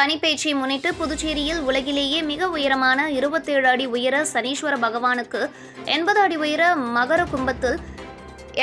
சனிப்பெயர்ச்சியை முன்னிட்டு புதுச்சேரியில் உலகிலேயே மிக உயரமான 27 அடி உயர சனீஸ்வர பகவானுக்கு 80 அடி உயர மகர கும்பத்தில்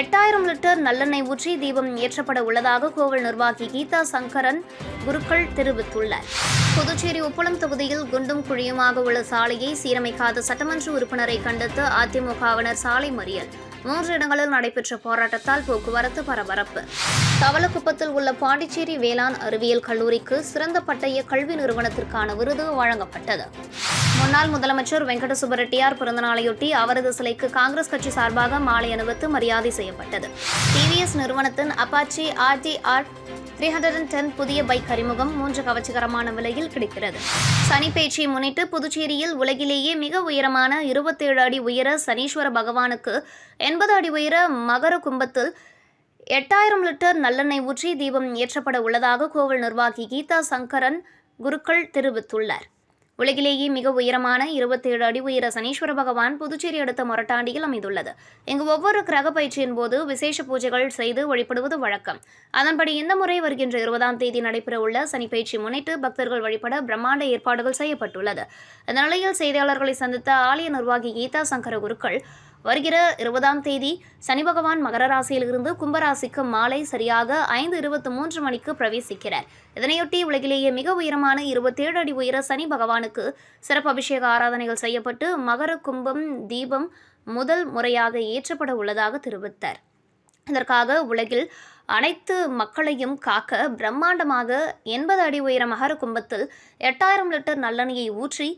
8000 லிட்டர் நல்லெண்ணெய் ஊற்றி தீபம் ஏற்றப்பட உள்ளதாக கோவில் நிர்வாகி கீதா சங்கரன் குருக்கள் தெரிவித்துள்ளார். புதுச்சேரி உப்பளம் தொகுதியில் குண்டும் குழியுமாக உள்ள சாலையை சீரமைக்காத சட்டமன்ற உறுப்பினரை கண்டித்து அதிமுகவினர் சாலை மறியல். 3 இடங்களில் நடைபெற்ற போராட்டத்தால் போக்குவரத்து பரபரப்பு. தவளக்குப்பத்தில் உள்ள பாண்டிச்சேரி வேளாண் அறிவியல் கல்லூரிக்கு சிறந்த பட்டய கல்வி நிறுவனத்திற்கான விருது வழங்கப்பட்டது. முன்னாள் முதலமைச்சர் வெங்கட சுப்பரெட்டியார் பிறந்தநாளையொட்டி அவரது சிலைக்கு காங்கிரஸ் கட்சி சார்பாக மாலை அணிவித்து மரியாதை செய்யப்பட்டது. டிவிஎஸ் நிறுவனத்தின் அப்பாச்சி RTR 310 புதிய பைக் அறிமுகம் 3 கவர்ச்சிகரமான விலையில் கிடைக்கிறது. சனிப்பெயர்ச்சியை முன்னிட்டு புதுச்சேரியில் உலகிலேயே மிக உயரமான 27 அடி உயர சனீஸ்வர பகவானுக்கு 80 அடி உயர மகர கும்பத்தில் 8000 லிட்டர் நல்லெண்ணெய் ஊற்றி தீபம் ஏற்றப்பட உள்ளதாக கோவில் நிர்வாகி கீதா சங்கரன் குருக்கள் தெரிவித்துள்ளார். உலகிலேயே மிக உயரமான 27 அடி உயர சனீஸ்வர பகவான் புதுச்சேரி அடுத்த மொரட்டாண்டியில் அமைந்துள்ளது. இங்கு ஒவ்வொரு கிரக பயிற்சியின் போது விசேஷ பூஜைகள் செய்து வழிபடுவது வழக்கம். அதன்படி இந்த முறை வருகின்ற 20ஆம் தேதி நடைபெறவுள்ள சனிப்பெயர்ச்சி முன்னிட்டு பக்தர்கள் வழிபட பிரம்மாண்ட ஏற்பாடுகள் செய்யப்பட்டுள்ளது. இந்த நிலையில் செய்தியாளர்களை சந்தித்த ஆலய நிர்வாகி கீதா சங்கர குருக்கள், வருகிற 20ஆம் தேதி சனி பகவான் மகர ராசியிலிருந்து கும்பராசிக்கு மாலை சரியாக 5:23 மணிக்கு பிரவேசிக்கிறார். இதனையொட்டி உலகிலேயே மிக உயரமான 27 அடி உயர சனி பகவானுக்கு சிறப்பு அபிஷேக ஆராதனைகள் செய்யப்பட்டு மகர கும்பம் தீபம் முதல் முறையாக ஏற்றப்பட உள்ளதாக தெரிவித்தார். இதற்காக உலகில் அனைத்து மக்களையும் காக்க பிரம்மாண்டமாக 80 அடி உயர மகர கும்பத்தில் 8000 லிட்டர் நல்லெண்ணெயை ஊற்றி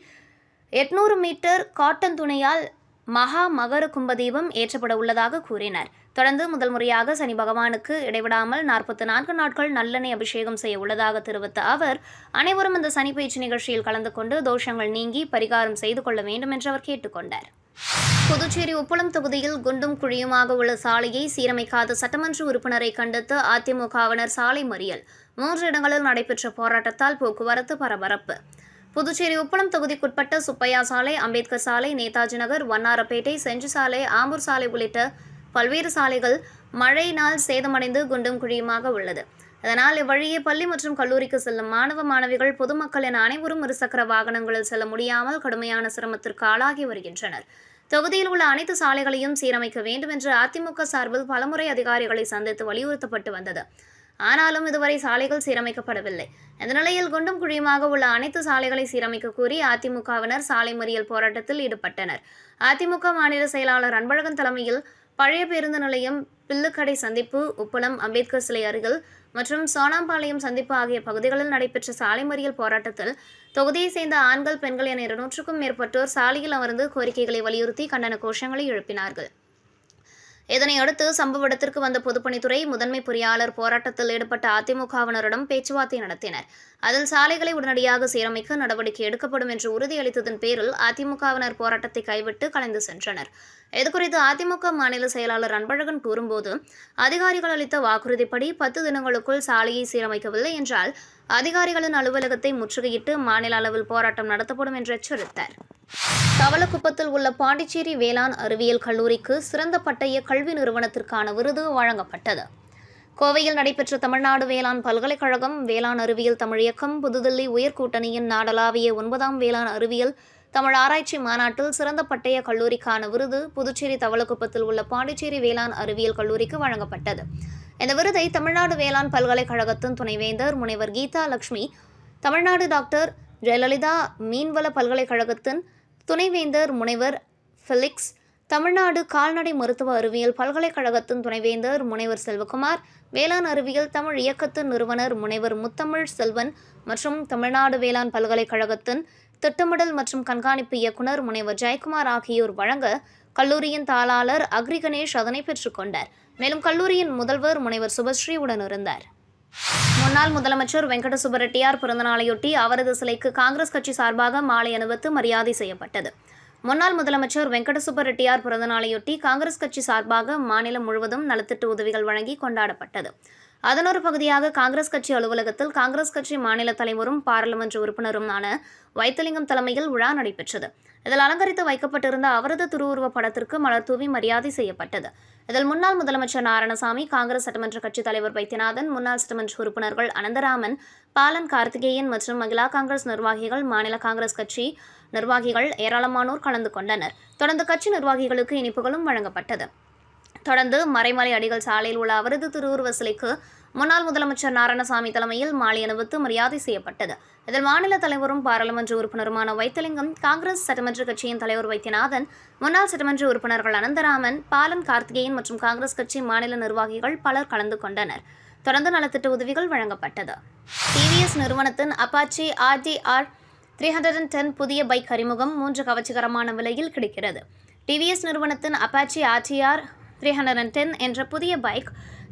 800 மீட்டர் காட்டன் துணியால் மகா மகர கும்பதீபம் ஏற்றப்பட உள்ளதாக கூறினார். தொடர்ந்து முதல் முறையாக சனி பகவானுக்கு இடைவிடாமல் 44 நாட்கள் நல்லெண்ணெய் அபிஷேகம் செய்ய உள்ளதாக தெரிவித்த அவர், அனைவரும் இந்த சனிப்பெயர்ச்சி நிகழ்ச்சியில் கலந்து கொண்டு தோஷங்கள் நீங்கி பரிகாரம் செய்து கொள்ள வேண்டும் என்று அவர் கேட்டுக்கொண்டார். புதுச்சேரி உப்பளம் தொகுதியில் குண்டும் குழியுமாக உள்ள சாலையை சீரமைக்காத சட்டமன்ற உறுப்பினரை கண்டித்து அதிமுகவினர் சாலை மறியல். 3 இடங்களில் நடைபெற்ற போராட்டத்தால் போக்குவரத்து பரபரப்பு. புதுச்சேரி உப்பளம் தொகுதிக்குட்பட்ட சுப்பையா சாலை, அம்பேத்கர் சாலை, நேதாஜி நகர், வண்ணாரப்பேட்டை, செஞ்சி சாலை, ஆம்பூர் சாலை உள்ளிட்ட பல்வேறு சாலைகள் மழையினால் சேதமடைந்து குண்டும் குழியுமாக உள்ளது. இதனால் இவ்வழியே பள்ளி மற்றும் கல்லூரிக்கு செல்லும் மாணவ மாணவிகள், பொதுமக்கள் என அனைவரும் இருசக்கர வாகனங்களில் செல்ல முடியாமல் கடுமையான சிரமத்திற்கு ஆளாகி வருகின்றனர். தொகுதியில் உள்ள அனைத்து சாலைகளையும் சீரமைக்க வேண்டும் என்று அதிமுக சார்பில் பலமுறை அதிகாரிகளை சந்தித்து வலியுறுத்தப்பட்டு வந்தது. ஆனாலும் இதுவரை சாலைகள் சீரமைக்கப்படவில்லை. இந்த நிலையில் குண்டும் குழியுமாக உள்ள அனைத்து சாலைகளை சீரமைக்க கோரி அதிமுகவினர் சாலை மறியல் போராட்டத்தில் ஈடுபட்டனர். அதிமுக மாநில செயலாளர் அன்பழகன் தலைமையில் பழைய பேருந்து நிலையம், பில்லுக்கடை சந்திப்பு, உப்பளம், அம்பேத்கர் சிலை அருகில் மற்றும் சோனாம்பாளையம் சந்திப்பு ஆகிய பகுதிகளில் நடைபெற்ற சாலை மறியல் போராட்டத்தில் தொகுதியை சேர்ந்த ஆண்கள், பெண்கள் என 200க்கும் மேற்பட்டோர் சாலையில் அமர்ந்து கோரிக்கைகளை வலியுறுத்தி கண்டன கோஷங்களை எழுப்பினார்கள். இதனையடுத்து சம்பவ இடத்திற்கு வந்த பொதுப்பணித்துறை முதன்மை பொறியாளர் போராட்டத்தில் ஈடுபட்ட அதிமுகவினரிடம் பேச்சுவார்த்தை நடத்தினர். அதில் சாலைகளை உடனடியாக சீரமைக்க நடவடிக்கை எடுக்கப்படும் என்று உறுதியளித்ததன் பேரில் அதிமுகவினர் போராட்டத்தை கைவிட்டு கலைந்து சென்றனர். இதுகுறித்து அதிமுக மாநில செயலாளர் அன்பழகன் கூறும்போது, அதிகாரிகள் அளித்த வாக்குறுதிப்படி 10 தினங்களுக்குள் சாலையை சீரமைக்கவில்லை என்றால் அதிகாரிகளின் அலுவலகத்தை முற்றுகையிட்டு மாநில அளவில் போராட்டம் நடத்தப்படும் என்று எச்சரித்தார். தவளக்குப்பத்தில் உள்ள பாண்டிச்சேரி வேளாண் அறிவியல் கல்லூரிக்கு சிறந்த பட்டய கல்வி நிறுவனத்திற்கான விருது வழங்கப்பட்டது. கோவையில் நடைபெற்ற தமிழ்நாடு வேளாண் பல்கலைக்கழகம் வேளாண் அறிவியல் தமிழ் இயக்கம் புதுதில்லி உயர்கூட்டணியின் நாடளாவிய 9ஆம் வேளாண் அறிவியல் தமிழ் ஆராய்ச்சி மாநாட்டில் சிறந்த பட்டய கல்லூரிக்கான விருது புதுச்சேரி தவளக்குப்பத்தில் உள்ள பாண்டிச்சேரி வேளாண் அறிவியல் கல்லூரிக்கு வழங்கப்பட்டது. இந்த விருதை தமிழ்நாடு வேளாண் பல்கலைக்கழகத்தின் துணைவேந்தர் முனைவர் கீதா லட்சுமி, தமிழ்நாடு டாக்டர் ஜெயலலிதா மீன்வள பல்கலைக்கழகத்தின் துணைவேந்தர் முனைவர் ஃபெலிக்ஸ், தமிழ்நாடு கால்நடை மருத்துவ அறிவியல் பல்கலைக்கழகத்தின் துணைவேந்தர் முனைவர் செல்வகுமார், வேளாண் அறிவியல் தமிழ் இயக்கத்தின் நிறுவனர் முனைவர் முத்தமிழ் செல்வன் மற்றும் தமிழ்நாடு வேளாண் பல்கலைக்கழகத்தின் திட்டமிடல் மற்றும் கண்காணிப்பு இயக்குனர் முனைவர் ஜெயக்குமார் ஆகியோர் வழங்க கல்லூரியின் தாளாளர் அக்ரி கணேஷ் அதனை பெற்றுக்கொண்டார். மேலும் கல்லூரியின் முதல்வர் முனைவர் சுபஸ்ரீ உடன் இருந்தார். முன்னாள் முதலமைச்சர் வெங்கட சுப்பரெட்டியார் பிறந்தநாளையொட்டி அவரது சிலைக்கு காங்கிரஸ் கட்சி சார்பாக மாலை அணிவித்து மரியாதை செய்யப்பட்டது. முன்னாள் முதலமைச்சர் வெங்கட சுப்பரெட்டியார் பிறந்தநாளையொட்டி காங்கிரஸ் கட்சி சார்பாக மாநிலம் முழுவதும் நலத்திட்ட உதவிகள் வழங்கி கொண்டாடப்பட்டது. அதன் ஒரு பகுதியாக காங்கிரஸ் கட்சி அலுவலகத்தில் காங்கிரஸ் கட்சி மாநில தலைவரும் பாராளுமன்ற உறுப்பினருமான வைத்திலிங்கம் தலைமையில் விழா நடைபெற்றது. இதில் அலங்கரித்து வைக்கப்பட்டிருந்த அவரது திருவுருவப் படத்திற்கு மலர் தூவி மரியாதை செய்யப்பட்டது. இதில் முன்னாள் முதலமைச்சர் நாராயணசாமி, காங்கிரஸ் சட்டமன்ற கட்சித் தலைவர் வைத்தியநாதன், முன்னாள் சட்டமன்ற உறுப்பினர்கள் அனந்தராமன், பாலன் கார்த்திகேயன் மற்றும் மகிழா காங்கிரஸ் நிர்வாகிகள், மாநில காங்கிரஸ் கட்சி நிர்வாகிகள் ஏராளமானோர் கலந்து கொண்டனர். தொடர்ந்து கட்சி நிர்வாகிகளுக்கு இனிப்புகளும் வழங்கப்பட்டது. தொடர்ந்து மறைமலை அடிகள் சாலையில் உள்ள அவரது திருவுருவ சிலைக்கு முன்னாள் முதலமைச்சர் நாராயணசாமி தலைமையில் மாலை அணிவித்து மரியாதை செய்யப்பட்டது. இதில் மாநில தலைவரும் பாராளுமன்ற உறுப்பினருமான வைத்திலிங்கம், காங்கிரஸ் சட்டமன்ற கட்சியின் தலைவர் வைத்தியநாதன், முன்னாள் சட்டமன்ற உறுப்பினர்கள் அனந்தராமன், பாலன் கார்த்திகேயன் மற்றும் காங்கிரஸ் கட்சி மாநில நிர்வாகிகள் பலர் கலந்து கொண்டனர். தொடர்ந்து நலத்திட்ட உதவிகள் வழங்கப்பட்டது. டிவிஎஸ் நிறுவனத்தின் அப்பாச்சி RTR 310 புதிய பைக் அறிமுகம் 3 கவர்ச்சிகரமான விலையில் கிடைக்கிறது. டிவிஎஸ் நிறுவனத்தின் அப்பாச்சி RTR 310 என்ற புதிய பைக்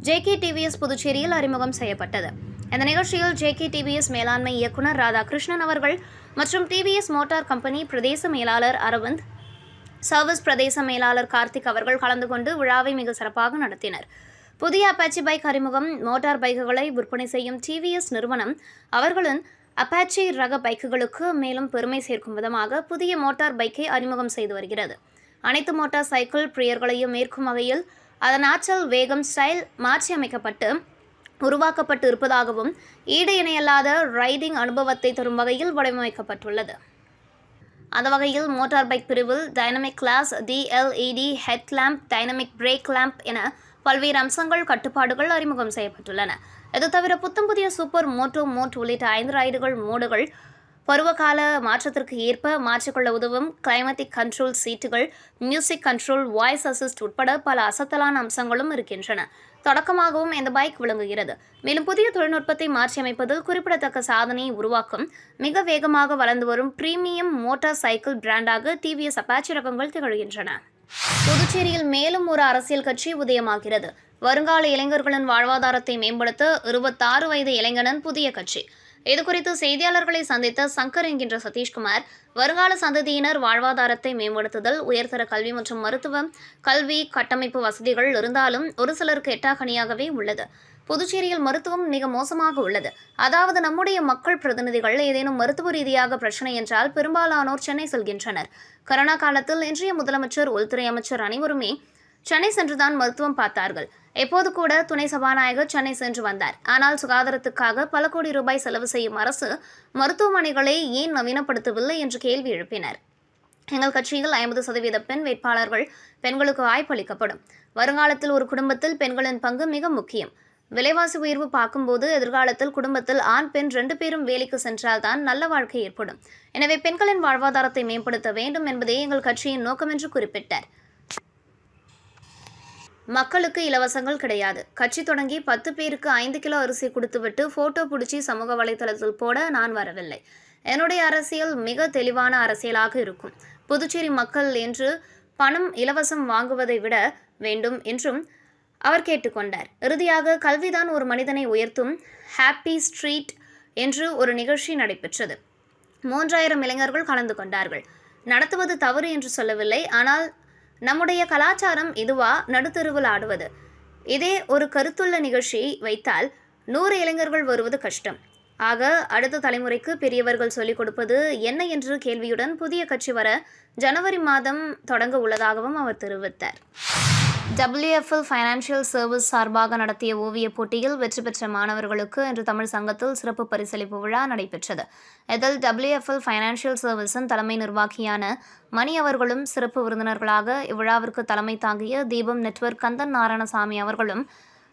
JK TVS புதுச்சேரியில் அறிமுகம் செய்யப்பட்டது. இந்த நிகழ்ச்சியில் JK TVS மேலாண்மை இயக்குனர் ராதாகிருஷ்ணன் அவர்கள் மற்றும் TVS மோட்டார் கம்பெனி பிரதேச மேலாளர் அரவிந்த், சர்வீஸ் பிரதேச மேலாளர் கார்த்திக் அவர்கள் கலந்து கொண்டு விழாவை மிக சிறப்பாக நடத்தினர். புதிய அப்பாச்சி பைக் அறிமுகம் மோட்டார் பைக்குகளை விற்பனை செய்யும் TVS நிறுவனம் அவர்களின் அப்பாச்சி ரக பைக்குகளுக்கு மேலும் பெருமை சேர்க்கும் விதமாக புதிய மோட்டார் பைக்கை அறிமுகம் செய்து வருகிறது. அனைத்து மோட்டார் சைக்கிள் பிரியர்களையும் மேற்கும் வகையில் அதன் ஆற்றல், வேகம், ஸ்டைல் மாற்றி அமைக்கப்பட்டு உருவாக்கப்பட்டு இருப்பதாகவும் ஈடு இணையல்லாத ரைடிங் அனுபவத்தை தரும் வகையில் வடிவமைக்கப்பட்டுள்ளது. அந்த வகையில் மோட்டார் பைக் பிரிவில் dynamic class, DLED head lamp, dynamic brake lamp என பல்வேறு அம்சங்கள், கட்டுப்பாடுகள் அறிமுகம் செய்யப்பட்டுள்ளன. இது தவிர புத்தம் புதிய சூப்பர் மோட்டோ மோட் உள்ளிட்ட 5 ரைடுகள் மோடுகள், பருவகால மாற்றத்திற்கு ஏற்ப மாற்றிக்கொள்ள உதவும் கிளைமேட்டிக் கண்ட்ரோல் சீட்டுகள், மியூசிக் கண்ட்ரோல், வாய்ஸ் அசிஸ்ட் உட்பட பல அசத்தலான அம்சங்களும் இருக்கின்றன. தொடக்கமாகவும் இந்த பைக் விளங்குகிறது. மேலும் புதிய தொழில்நுட்பத்தை மாற்றியமைப்பதில் குறிப்பிடத்தக்க சாதனையை உருவாக்கும் மிக வேகமாக வளர்ந்து வரும் பிரீமியம் மோட்டார் சைக்கிள் பிராண்டாக TVS அப்பாச்சி ரகங்கள் திகழ்கின்றன. புதுச்சேரியில் மேலும் ஒரு அரசியல் கட்சி உதயமாகிறது. வருங்கால இளைஞர்களின் வாழ்வாதாரத்தை மேம்படுத்த 26 வயது இளைஞனின் புதிய கட்சி. இதுகுறித்து செய்தியாளர்களை சந்தித்த சங்கர் என்கின்ற சதீஷ்குமார், வருங்கால சந்ததியினர் வாழ்வாதாரத்தை மேம்படுத்துதல், உயர்தர கல்வி மற்றும் மருத்துவ கல்வி கட்டமைப்பு வசதிகள் இருந்தாலும் ஒரு சிலருக்கு எட்டாக்கனியாகவே உள்ளது. புதுச்சேரியில் மருத்துவம் மிக மோசமாக உள்ளது. அதாவது நம்முடைய மக்கள் பிரதிநிதிகள் ஏதேனும் மருத்துவ ரீதியாக பிரச்சனை என்றால் பெரும்பாலானோர் சென்னை செல்கின்றனர். கொரோனா காலத்தில் இன்றைய முதலமைச்சர், உள்துறை அமைச்சர் அனைவருமே சென்னை சென்றுதான் மருத்துவம் பார்த்தார்கள். எப்போது கூட துணை சபாநாயகர் சென்னை சென்று வந்தார். ஆனால் சுகாதாரத்துக்காக பல கோடி ரூபாய் செலவு செய்யும் அரசு மருத்துவமனைகளை ஏன் நவீனப்படுத்தவில்லை என்று கேள்வி எழுப்பினர். எங்கள் கட்சியில் 50% பெண் வேட்பாளர்கள், பெண்களுக்கு வாய்ப்பு அளிக்கப்படும். வருங்காலத்தில் ஒரு குடும்பத்தில் பெண்களின் பங்கு மிக முக்கியம். விலைவாசி உயர்வு பார்க்கும்போது எதிர்காலத்தில் குடும்பத்தில் ஆண், பெண் 2 பேரும் வேலைக்கு சென்றால்தான் நல்ல வாழ்க்கை ஏற்படும். எனவே பெண்களின் வாழ்வாதாரத்தை மேம்படுத்த வேண்டும் என்பதே எங்கள் கட்சியின் நோக்கம் என்று குறிப்பிட்டார். மக்களுக்கு இலவசங்கள் கிடையாது. கட்சி தொடங்கி 10 பேருக்கு 5 கிலோ அரிசி கொடுத்துவிட்டு போட்டோ பிடிச்சி சமூக வலைதளத்தில் போட நான் வரவில்லை. என்னுடைய அரசியல் மிக தெளிவான அரசியலாக இருக்கும். புதுச்சேரி மக்கள் என்று பணம் இலவசம் வாங்குவதை விட வேண்டும் என்றும் அவர் கேட்டுக்கொண்டார். இறுதியாக கல்விதான் ஒரு மனிதனை உயர்த்தும் ஹாப்பி ஸ்ட்ரீட் என்று ஒரு நிகழ்ச்சி நடைபெற்றது. 3000 இளைஞர்கள் கலந்து கொண்டார்கள். நடத்துவது தவறு என்று சொல்லவில்லை. ஆனால் நம்முடைய கலாச்சாரம் இதுவா நடுத்தெருவில் ஆடுவது? இதே ஒரு கருத்துள்ள நிகழ்ச்சி வைத்தால் 100 இளைஞர்கள் வருவது கஷ்டம். ஆக அடுத்த தலைமுறைக்கு பெரியவர்கள் சொல்லிக் கொடுப்பது என்ன என்ற கேள்வியுடன் புதிய கட்சி வர ஜனவரி மாதம் தொடங்க உள்ளதாகவும் அவர் தெரிவித்தார். WFL ஃபைனான்சியல் சர்வீஸ் சார்பாக நடத்திய ஓவியப் போட்டியில் வெற்றி பெற்ற மாணவர்களுக்கு இன்று தமிழ் சங்கத்தில் சிறப்பு பரிசளிப்பு விழா நடைபெற்றது. இதில் WFL ஃபைனான்சியல் சர்வீஸின் தலைமை நிர்வாகியான மணி அவர்களும் சிறப்பு விருந்தினர்களாக இவ்விழாவிற்கு தலைமை தாங்கிய தீபம் நெட்வொர்க் கந்தன் நாராயணசாமி அவர்களும்,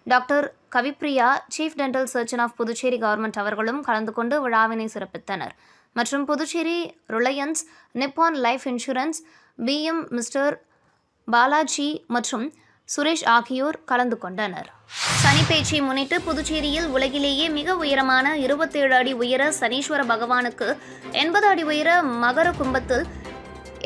doctor Kavipriya, chief dental surgeon of Puducherry government அவர்களும் கலந்து கொண்டு விழாவினை சிறப்பித்தனர். மற்றும் Puducherry Reliance, Nippon life insurance, BM mister Balaji மற்றும் சுரேஷ் ஆகியோர் கலந்து கொண்டனர். சனிப்பெயர்ச்சியை முன்னிட்டு புதுச்சேரியில் உலகிலேயே மிக உயரமான 27 அடி உயர சனீஸ்வர பகவானுக்கு 80 அடி உயர மகர கும்பத்தில்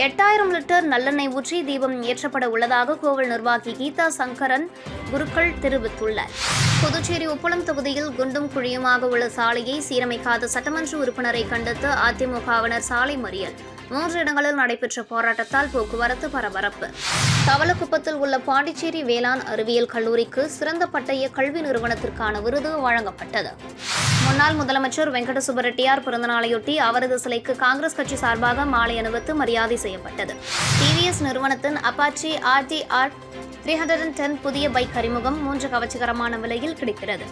8000 லிட்டர் நல்லெண்ணெய் ஊற்றி தீபம் ஏற்றப்பட உள்ளதாக கோவில் நிர்வாகி கீதா சங்கரன் குருக்கள் தெரிவித்துள்ளார். புதுச்சேரி உப்பளம் தொகுதியில் குண்டும் குழியுமாக உள்ள சாலையை சீரமைக்காத சட்டமன்ற உறுப்பினரை கண்டித்து அதிமுகவினர் சாலை மறியல். 3 இடங்களில் நடைபெற்ற போராட்டத்தால் போக்குவரத்து பரபரப்பு. தவளக்குப்பத்தில் உள்ள பாண்டிச்சேரி வேளாண் அறிவியல் கல்லூரிக்கு சிறந்த பட்டய கல்வி நிறுவனத்திற்கான விருது வழங்கப்பட்டது. முன்னாள் முதலமைச்சர் வெங்கட சுப்பரெட்டியார் பிறந்தநாளையொட்டி அவரது சிலைக்கு காங்கிரஸ் கட்சி சார்பாக மாலை அணிவித்து மரியாதை செய்யப்பட்டது. டிவிஎஸ் நிறுவனத்தின் அப்பாச்சி RTR 310 புதிய பைக் அறிமுகம் 3 கவர்ச்சிகரமான விலையில் கிடைக்கிறது.